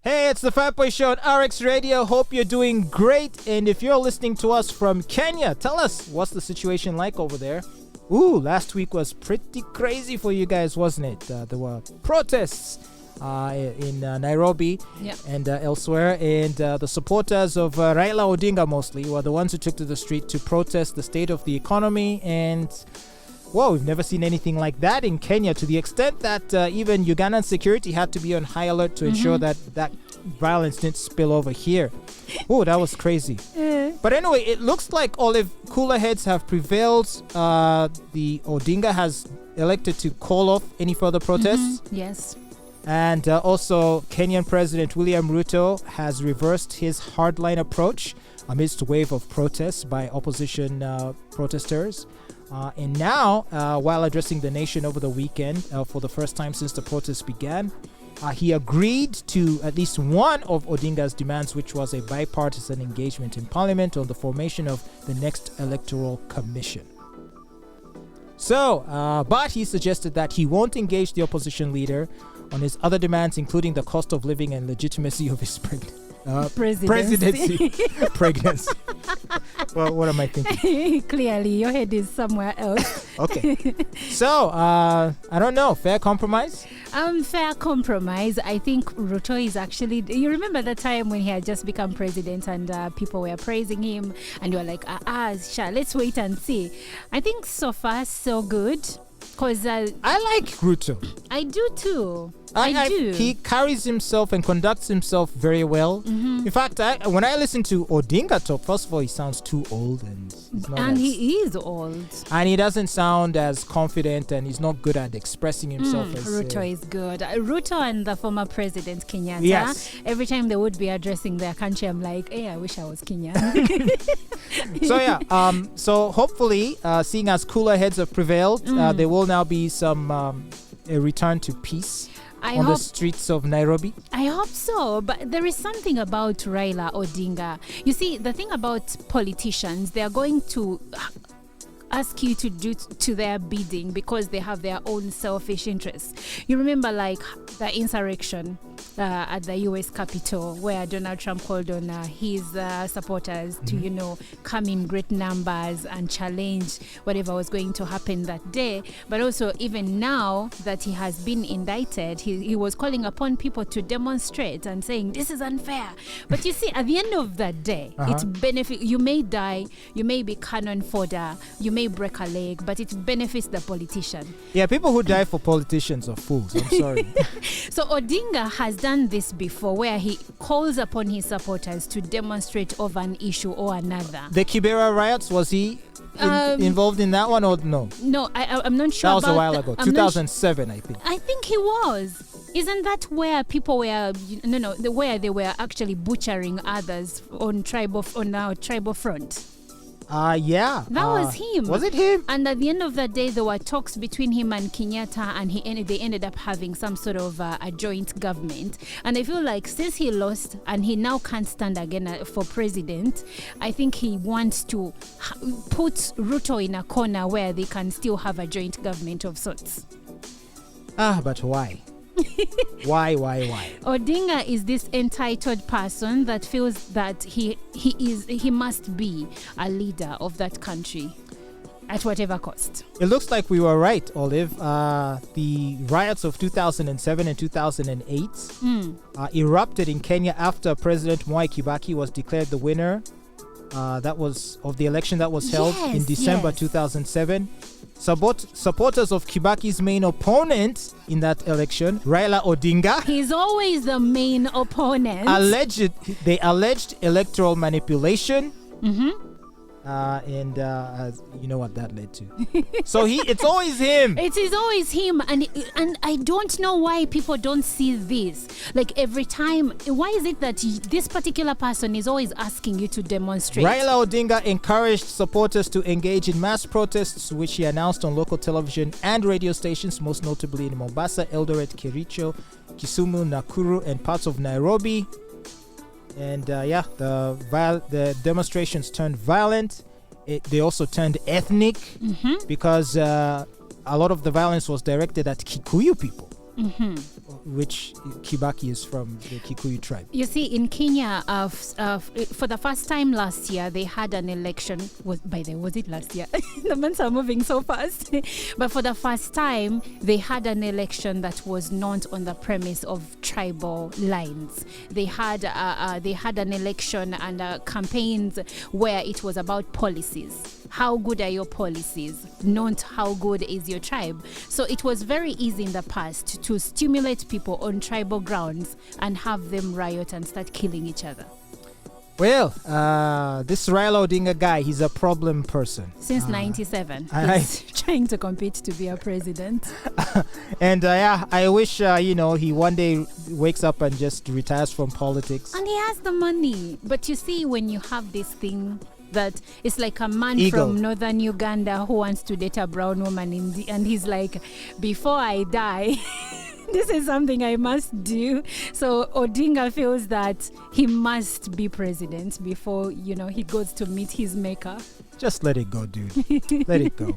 Hey, it's the Fatboy Show on RX Radio. Hope you're doing great. And if you're listening to us from Kenya, tell us what's the situation like over there. Ooh, last week was pretty crazy for you guys, wasn't it? There were protests in Nairobi and elsewhere. And the supporters of Raila Odinga mostly were the ones who took to the street to protest the state of the economy. And whoa, we've never seen anything like that in Kenya, to the extent that even Ugandan security had to be on high alert to ensure that violence didn't spill over here. Oh, that was crazy. But anyway, it looks like Olive cooler heads have prevailed. The Odinga has elected to call off any further protests. Yes. And also Kenyan President William Ruto has reversed his hardline approach amidst a wave of protests by opposition protesters. And now, while addressing the nation over the weekend for the first time since the protests began, he agreed to at least one of Odinga's demands, which was a bipartisan engagement in Parliament on the formation of the next electoral commission. So, but he suggested that he won't engage the opposition leader on his other demands, including the cost of living and legitimacy of his presidency. Pregnancy. Well, what am I thinking? Clearly, your head is somewhere else. Okay. So, I don't know. Fair compromise? Fair compromise. I think Ruto is actually... You remember the time when he had just become president and people were praising him and you were like, let's wait and see. I think so far, so good. Because I like Ruto. I do too. I do. He carries himself and conducts himself very well. In fact, when I listen to Odinga talk, first of all, he sounds too old, and he is old, and he doesn't sound as confident, and he's not good at expressing himself. Ruto is good. Ruto and the former president Kenyatta. Yes. Every time they would be addressing their country, I'm like, hey, I wish I was Kenyan. So yeah, so hopefully, seeing as cooler heads have prevailed, there will now be some a return to peace on the streets of Nairobi. I hope so, but there is something about Raila Odinga. You see, the thing about politicians, they are going to ask you to do to their bidding because they have their own selfish interests. You remember like the insurrection at the US Capitol where Donald Trump called on his supporters to, come in great numbers and challenge whatever was going to happen that day. But also even now that he has been indicted, he was calling upon people to demonstrate and saying this is unfair. But you see, at the end of the day, it's benefit. You may die, you may be cannon fodder, you may break a leg, but it benefits the politician. Yeah, people who die for politicians are fools. I'm sorry. So Odinga has done this before where he calls upon his supporters to demonstrate over an issue or another. The Kibera riots, was he involved in that one or no? No, I'm not sure. That was a while ago, 2007, I think. I think he was. Isn't that where people were, where they were actually butchering others on our tribal front? Yeah. That was him. Was it him? And at the end of the day, there were talks between him and Kenyatta, and they ended up having some sort of a joint government. And I feel like since he lost and he now can't stand again for president, I think he wants to put Ruto in a corner where they can still have a joint government of sorts. But why? Why? Odinga is this entitled person that feels that he must be a leader of that country at whatever cost. It looks like we were right, Olive. The riots of 2007 and 2008 erupted in Kenya after President Mwai Kibaki was declared the winner. That was of the election that was held in December 2007. Supporters of Kibaki's main opponent in that election, Raila Odinga. He's always the main opponent. They alleged electoral manipulation. And you know what that led to. So it's always him. It is always him, and I don't know why people don't see this. Like every time, why is it that this particular person is always asking you to demonstrate? Raila Odinga encouraged supporters to engage in mass protests, which he announced on local television and radio stations, most notably in Mombasa, Eldoret, Kericho, Kisumu, Nakuru, and parts of Nairobi. And the demonstrations turned violent. They also turned ethnic because a lot of the violence was directed at Kikuyu people. which Kibaki is from the Kikuyu tribe. You see, in Kenya, for the first time last year, they had an election. Was it last year? The months are moving so fast. But for the first time, they had an election that was not on the premise of tribal lines. They had an election and campaigns where it was about policies. How good are your policies? Not how good is your tribe. So it was very easy in the past to stimulate people on tribal grounds and have them riot and start killing each other. Well, this Raila Odinga guy, he's a problem person. Since 97, he's trying to compete to be a president. And I wish, he one day wakes up and just retires from politics. And he has the money. But you see, when you have this thing that it's like a man Ego. from northern Uganda who wants to date a brown woman and he's like, before I die, this is something I must do. So Odinga feels that he must be president before, he goes to meet his maker. Just let it go, dude. Let it go.